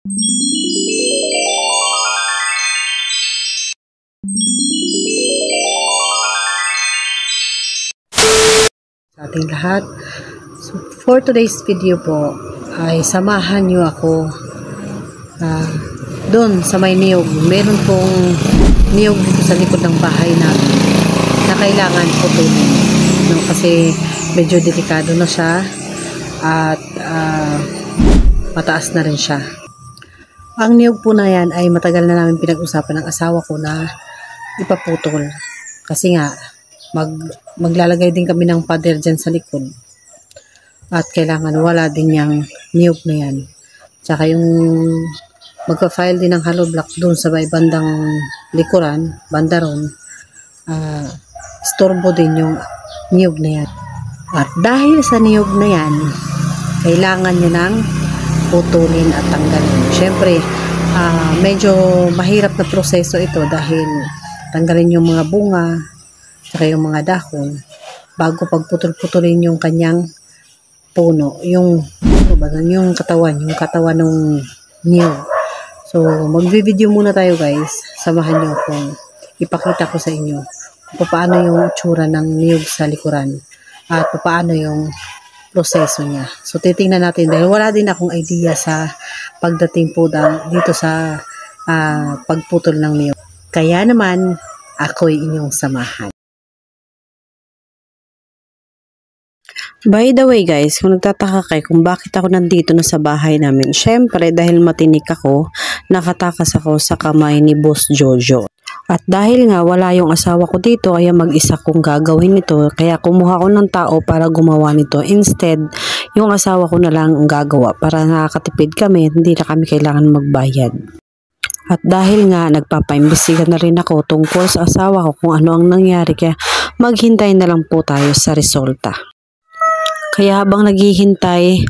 Sa ating lahat. So, for today's video po ay samahan nyo ako doon sa may niyog. Meron pong niyog dito sa likod ng bahay namin na kailangan putulin, no? Kasi medyo delikado na siya at mataas na rin siya. Ang niyog po na yan ay matagal na namin pinag-usapan ng asawa ko na ipaputol. Kasi nga, maglalagay din kami ng pader dyan sa likod. At kailangan wala din yung niyog na yan. Tsaka yung magpa-file din ng hollow block dun sa may bandang likuran, banda ron, istorbo din yung niyog na yan. At dahil sa niyog na yan, kailangan nyo ng putulin at tanggalin. Siyempre, medyo mahirap na proseso ito dahil tanggalin yung mga bunga, saka yung mga dahon, bago pagputol-putulin yung kanyang puno, yung katawan ng niyog. So, magvi-video muna tayo guys. Samahan nyo akong ipakita ko sa inyo kung paano yung itsura ng niyog sa likuran at paano yung proseso niya. So, titingnan natin dahil wala din akong idea sa pagdating po dito sa pagputol ng niyog. Kaya naman, ako'y inyong samahan. By the way guys, kung nagtataka kayo kung bakit ako nandito na sa bahay namin, syempre dahil matinik ako, nakatakas ako sa kamay ni Boss Jojo. At dahil nga wala yung asawa ko dito, kaya mag-isa kong gagawin ito, kaya kumuha ko ng tao para gumawa nito. Instead, yung asawa ko na lang ang gagawa para nakakatipid kami, hindi na kami kailangan magbayad. At dahil nga nagpapaimbestiga na rin ako tungkol sa asawa ko kung ano ang nangyari, kaya maghintay na lang po tayo sa resulta. Kaya habang naghihintay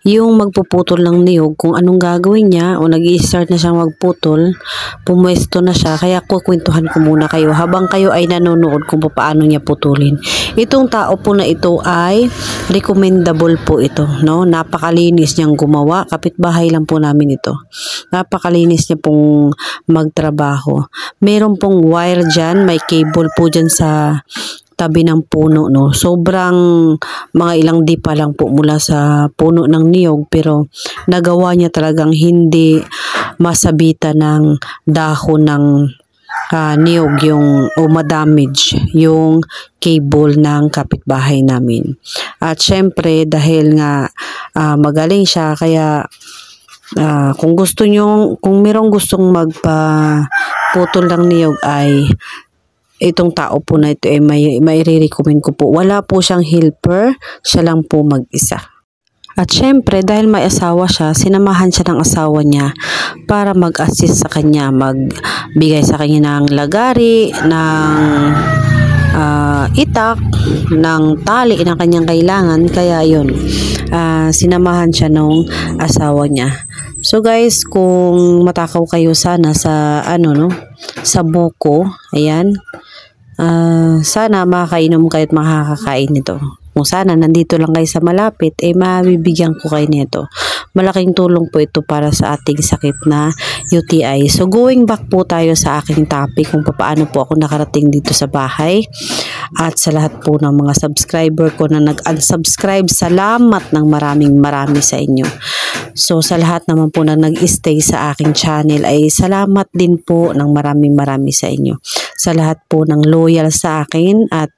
yung magpuputol ng niyog kung anong gagawin niya o nag-i-start na siyang magputol, pumwesto na siya, kaya kukwentuhan ko muna kayo habang kayo ay nanonood kung paano niya putulin. Itong tao po na ito ay recommendable po ito, no? Napakalinis niyang gumawa, kapitbahay lang po namin ito. Napakalinis niya pong magtrabaho. Meron pong wire dyan, may cable po dyan sa tabi ng puno, no? Sobrang mga ilang dipa lang po mula sa puno ng niyog, pero nagawa niya talagang hindi masabitan ng dahon ng niyog o madamage yung cable ng kapitbahay namin. At syempre dahil nga magaling siya, kaya kung merong gustong magpaputol ng niyog ay itong tao po na ito ay may recommend ko po. Wala po siyang helper, siya lang po mag-isa. At syempre dahil may asawa siya, sinamahan siya ng asawa niya para mag-assist sa kanya, magbigay sa kanya ng lagari, ng itak, ng tali na kanyang kailangan. Kaya yun, sinamahan siya ng asawa niya. So guys, kung matakaw kayo sana sa sa buko, ayan, sana makakainom kayo at makakakain nito. Kung sana nandito lang kayo sa malapit, mabibigyan ko kayo nito. Malaking tulong po ito para sa ating sakit na UTI. So going back po tayo sa aking topic kung paano po ako nakarating dito sa bahay. At sa lahat po ng mga subscriber ko na nag-unsubscribe, salamat ng marami sa inyo. So sa lahat naman po na nag-stay sa aking channel ay salamat din po ng marami sa inyo. Sa lahat po ng loyal sa akin at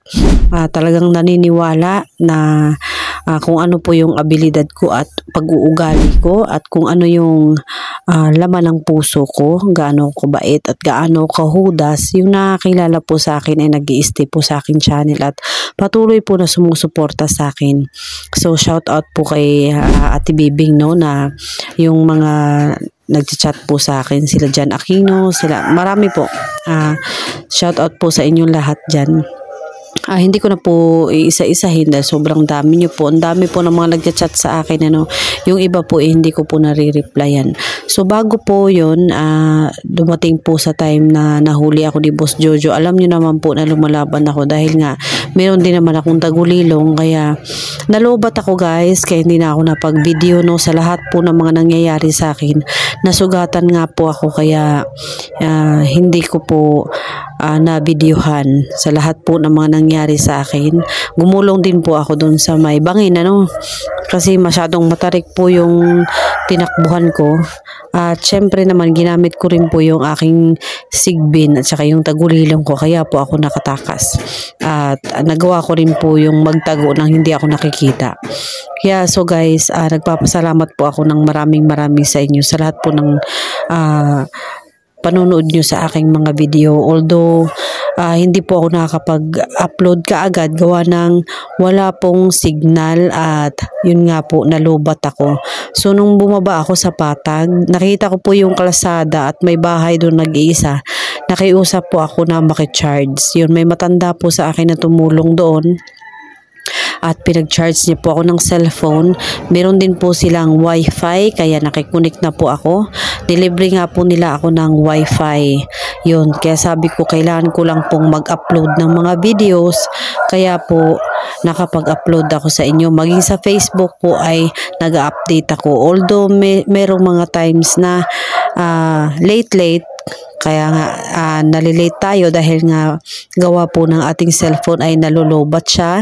talagang naniniwala na kung ano po yung abilidad ko at pag-uugali ko at kung ano yung laman ng puso ko, gaano ko bait at gaano kahudas, yung nakakilala po sa akin ay nag-i-stay po sa akin channel at patuloy po na sumusuporta sa akin. So shout out po kay Ate Bibing, no, na yung mga nag-chat po sa akin, sila Jan Aquino, marami po. Shout out po sa inyong lahat dyan. hindi ko na po iisa-isahin dahil sobrang dami nyo po. Ang dami po ng mga nagchat sa akin. Yung iba po hindi ko po nare-replyan. So bago po yun, dumating po sa time na nahuli ako ni Boss Jojo. Alam nyo naman po na lumalaban ako dahil nga meron din naman akong tagulilong. Kaya nalobat ako guys, kaya hindi na ako napag-video sa lahat po ng mga nangyayari sa akin. Nasugatan nga po ako kaya hindi ko po na-videohan sa lahat po ng mga nangyari sa akin. Gumulong din po ako doon sa may bangin, kasi masyadong matarik po yung tinakbuhan ko. At syempre naman ginamit ko rin po yung aking sigbin at saka yung tagulilong ko, kaya po ako nakatakas. At nagawa ko rin po yung magtago nang hindi ako nakikita. Kaya so guys, nagpapasalamat po ako ng maraming sa inyo sa lahat po ng panonood nyo sa aking mga video. Although hindi po ako nakakapag-upload kaagad gawa ng wala pong signal at yun nga po nalubat ako. So nung bumaba ako sa patag, nakita ko po yung kalsada at may bahay doon nag-iisa. Nakiusap po ako na makicharge. Yun, may matanda po sa akin na tumulong doon. At pinag-charge niya po ako ng cellphone. Meron din po silang wifi kaya nakikunik na po ako. Delivery nga po nila ako ng wifi. Yun, kaya sabi ko kailangan ko lang pong mag-upload ng mga videos. Kaya po nakapag-upload ako sa inyo. Maging sa Facebook po ay nag-update ako. Although merong mga times na late. Kaya nga nalilate tayo dahil nga gawa po ng ating cellphone ay nalulobat siya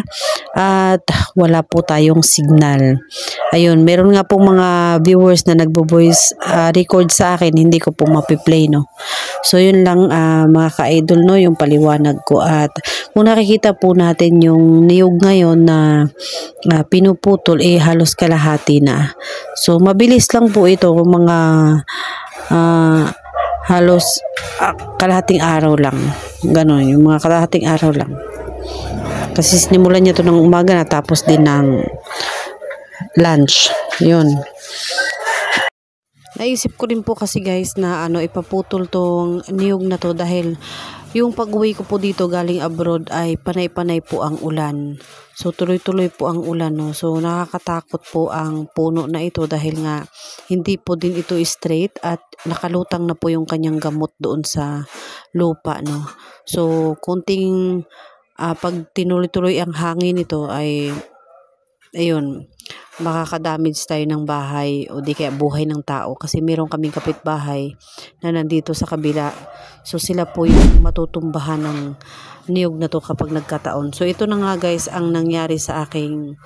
at wala po tayong signal. Ayun, meron nga po mga viewers na nagbo-voice record sa akin, hindi ko po mapi-play So yun lang mga ka-idol yung paliwanag ko. At kung nakikita po natin yung niyog ngayon na pinuputol halos kalahati na. So mabilis lang po ito mga halos kalahating araw lang. Ganon, yung mga kalahating araw lang. Kasi sinimulan niya to ng umaga na tapos din ng lunch. Yun. Naisip ko rin po kasi guys na ipaputol tong niyog na to dahil yung pag-uwi ko po dito galing abroad ay panay-panay po ang ulan. So tuloy-tuloy po ang ulan So nakakatakot po ang puno na ito dahil nga hindi po din ito straight at nakalutang na po yung kanyang gamot doon sa lupa So kunting pag tinuloy-tuloy ang hangin ito ay ayun, makakadamage tayo ng bahay o di kaya buhay ng tao kasi meron kaming kapitbahay na nandito sa kabila. So sila po yung matutumbahan ng niyog na to kapag nagkataon. So ito na nga guys ang nangyari sa aking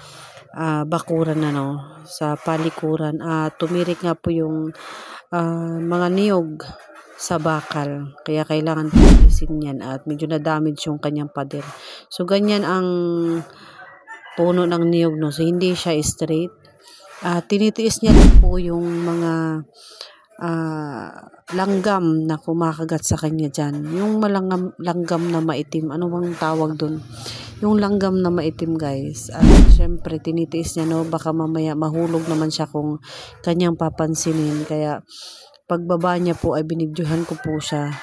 bakuran sa palikuran. Tumirik nga po yung mga niyog sa bakal. Kaya kailangan pulisin yan at medyo na-damage yung kanyang pader. So ganyan ang puno ng niyog So hindi siya straight. Tinitiis niya po yung mga langgam na kumakagat sa kanya dyan. Yung langgam na maitim. Ano bang tawag dun? Yung langgam na maitim guys. At syempre tinitiis niya baka mamaya mahulog naman siya kung kanyang papansinin. Kaya pagbaba niya po ay binidyohan ko po siya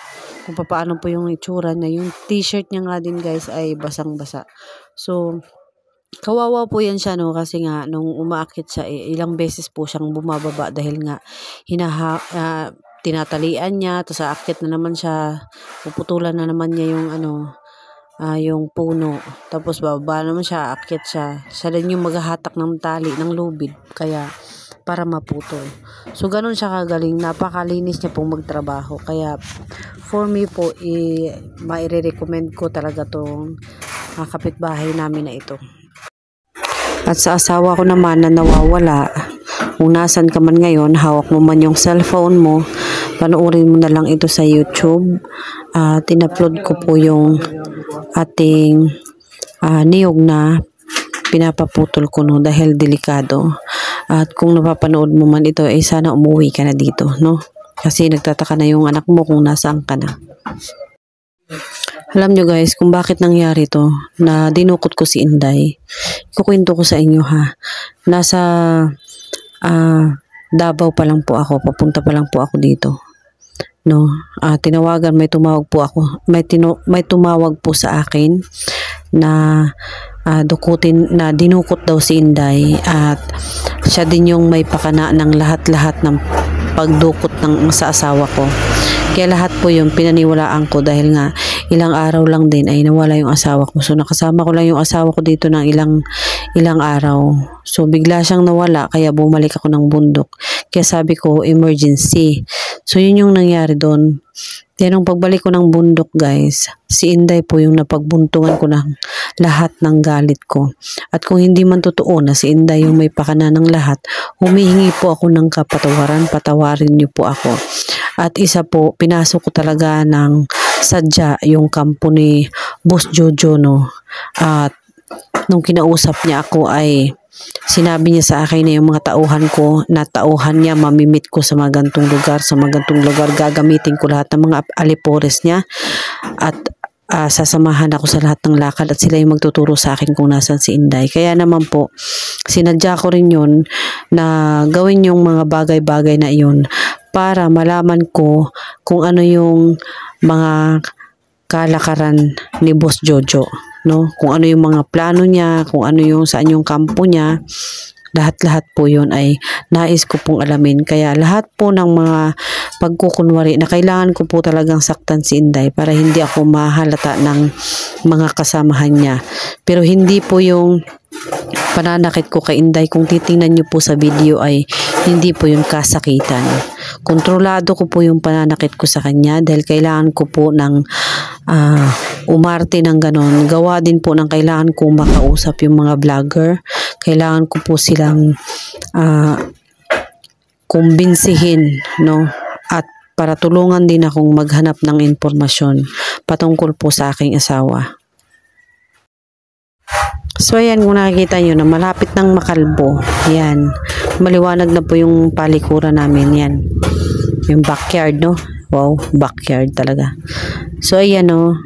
kung paano po yung itsura niya. Yung t-shirt niya nga din guys ay basang-basa. So kawawa po yan siya kasi nga nung umaakit siya ilang beses po siyang bumababa dahil nga tinatalian niya tapos aakit na naman siya, puputulan na naman niya yung yung puno tapos bababa naman siya, aakyat siya rin yung maghahatak ng tali ng lubid kaya para maputol. So ganun siya kagaling, napakalinis niya pong magtrabaho kaya for me po mai-recommend ko talaga tong kapitbahay namin na ito. At sa asawa ko naman na nawawala, kung nasan ka man ngayon, hawak mo man yung cellphone mo, panoorin mo na lang ito sa YouTube. Tinupload ko po yung ating niyog na pinapaputol ko dahil delikado. At kung napapanood mo man ito, sana umuwi ka na dito, Kasi nagtataka na yung anak mo kung nasaan ka na. Alam nyo guys kung bakit nangyari to na dinukot ko si Inday. Kukwento ko sa inyo Nasa Davao pa lang po ako, papunta pa lang po ako dito. Tinawagan, may tumawag po ako. May tumawag po sa akin na dinukot daw si Inday, at siya din yung may pakana ng lahat-lahat ng pagdukot sa asawa ko. Kaya lahat po yung pinaniwalaan ko, dahil nga ilang araw lang din ay nawala yung asawa ko. So nakasama ko lang yung asawa ko dito ng ilang araw. So bigla siyang nawala, kaya bumalik ako ng bundok. Kaya sabi ko, emergency. So yun yung nangyari doon. Kaya nung pagbalik ko ng bundok, guys, si Inday po yung napagbuntungan ko ng lahat ng galit ko. At kung hindi man totoo na si Inday yung may pakana ng lahat, humihingi po ako ng kapatawaran, patawarin niyo po ako. At isa po, pinasok ko talaga ng sadya yung kampo ni Boss Jojo, no. At nung kinausap niya ako ay sinabi niya sa akin na yung mga tauhan ko, na tauhan niya, mamimit ko sa mga gantong lugar, gagamitin ko lahat ng mga alipores niya, at sasamahan ako sa lahat ng lakad, at sila yung magtuturo sa akin kung nasan si Inday. Kaya naman po, sinadya ko rin yun na gawin yung mga bagay-bagay na yun para malaman ko kung ano yung mga kalakaran ni Boss Jojo, no? Kung ano yung mga plano niya, kung ano yung saan yung kampo niya, lahat-lahat po yun ay nais ko pong alamin. Kaya lahat po ng mga pagkukunwari na kailangan ko po talagang saktan si Inday para hindi ako mahalata ng mga kasamahan niya. Pero hindi po yung pananakit ko kay Inday, kung titingnan niyo po sa video, ay hindi po yung kasakitan. Kontrolado ko po yung pananakit ko sa kanya, dahil kailangan ko po ng umarte ng ganon. Gawa din po ng kailangan ko makausap yung mga vlogger. Kailangan ko po silang kumbinsihin, no? At para tulungan din akong maghanap ng impormasyon patungkol po sa aking asawa. So ayan, kung nakikita nyo na malapit ng makalbo, yan, maliwanag na po yung palikuran namin, yan, yung backyard, no? Wow, backyard talaga. So ayan, no,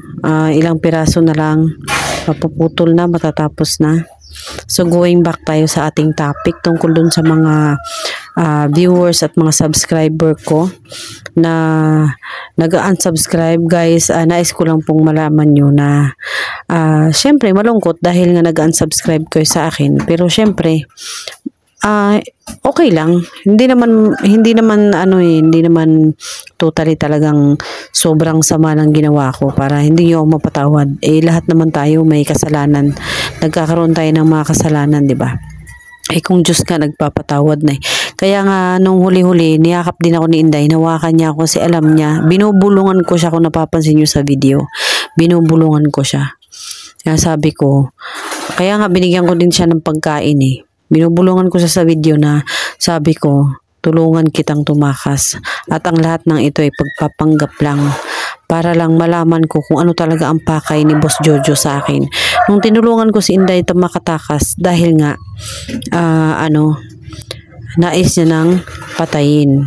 ilang piraso na lang, mapuputol na, matatapos na. So going back tayo sa ating topic tungkol dun sa mga viewers at mga subscriber ko na nag-unsubscribe, guys. Nais ko lang pong malaman nyo na syempre malungkot dahil nga nag-unsubscribe kayo sa akin, pero syempre okay lang, hindi naman totally talagang sobrang sama ng ginawa ko para hindi nyo mapatawad. Lahat naman tayo may kasalanan, nagkakaroon tayo ng mga kasalanan, di ba? Kung Diyos ka, nagpapatawad na. Kaya nga nung huli-huli niyakap din ako ni Inday, nawakan niya ako kasi alam niya, binubulungan ko siya. Kung napapansin nyo sa video, binubulungan ko siya. Kaya sabi ko, kaya nga binigyan ko din siya ng pagkain. Binubulungan ko siya sa video na sabi ko, tulungan kitang tumakas. At ang lahat ng ito ay pagpapanggap lang para lang malaman ko kung ano talaga ang pakay ni Boss Jojo sa akin. Nung tinulungan ko si Inday makatakas dahil nga nais niya nang patayin.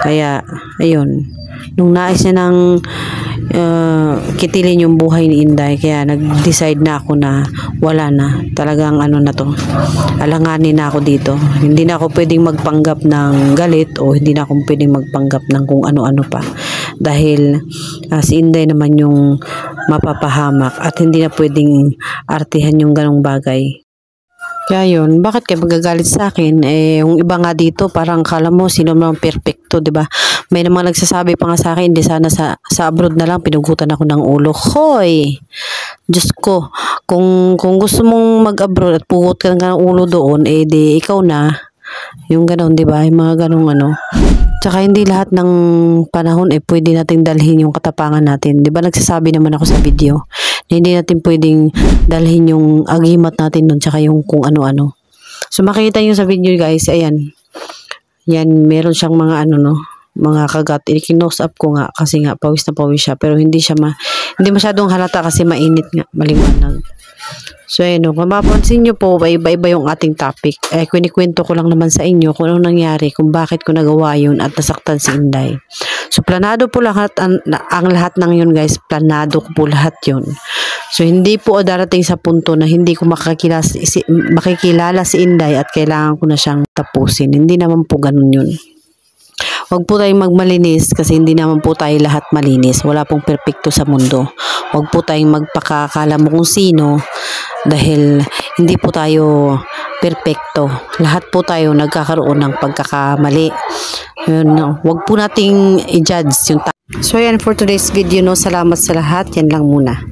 Kaya ayun, nung nais niya nang kitilin yung buhay ni Inday, kaya nag-decide na ako na wala na, talagang na to, alanganin na ako dito. Hindi na ako pwedeng magpanggap ng galit, o hindi na ako pwedeng magpanggap ng kung ano-ano pa, dahil si Inday naman yung mapapahamak at hindi na pwedeng artihan yung ganong bagay. Kaya yun, bakit kayo magagalit sa akin? Yung iba nga dito, parang kala mo sino naman perfecto, di ba? May namang nagsasabi pa nga sa akin, di sana sa abroad na lang, pinugutan ako ng ulo. Hoy! Diyos ko, kung gusto mong mag-abroad at pugot ka ng ulo doon, di ikaw na. Yung ganon, di ba? Yung mga ganong Tsaka hindi lahat ng panahon pwede nating dalhin yung katapangan natin. Di ba nagsasabi naman ako sa video, hindi natin pwedeng dalhin yung agimat natin doon, tsaka yung kung ano-ano. So makikita nyo sa video, guys, ayan. Yan, meron siyang mga mga kagat. Kinose up ko nga kasi nga pawis na pawis siya, pero hindi masyadong halata kasi mainit nga, maliwanag. So ayun, kung mapapansin nyo po, iba-iba yung ating topic. Kwento ko lang naman sa inyo kung anong nangyari, kung bakit ko nagawa yun at nasaktan si Inday. So planado po lahat, ang lahat ng yun, guys, planado ko po lahat yun. So hindi po darating sa punto na hindi ko makikilala si Inday at kailangan ko na siyang tapusin. Hindi naman po ganun yun. Huwag po tayong magmalinis kasi hindi naman po tayo lahat malinis. Wala pong perpekto sa mundo. Huwag po tayong magpakakala mo kung sino dahil hindi po tayo perpekto. Lahat po tayo nagkakaroon ng pagkakamali. Yun, huwag po nating i-judge yung So yan for today's video, no. Salamat sa lahat. Yan lang muna.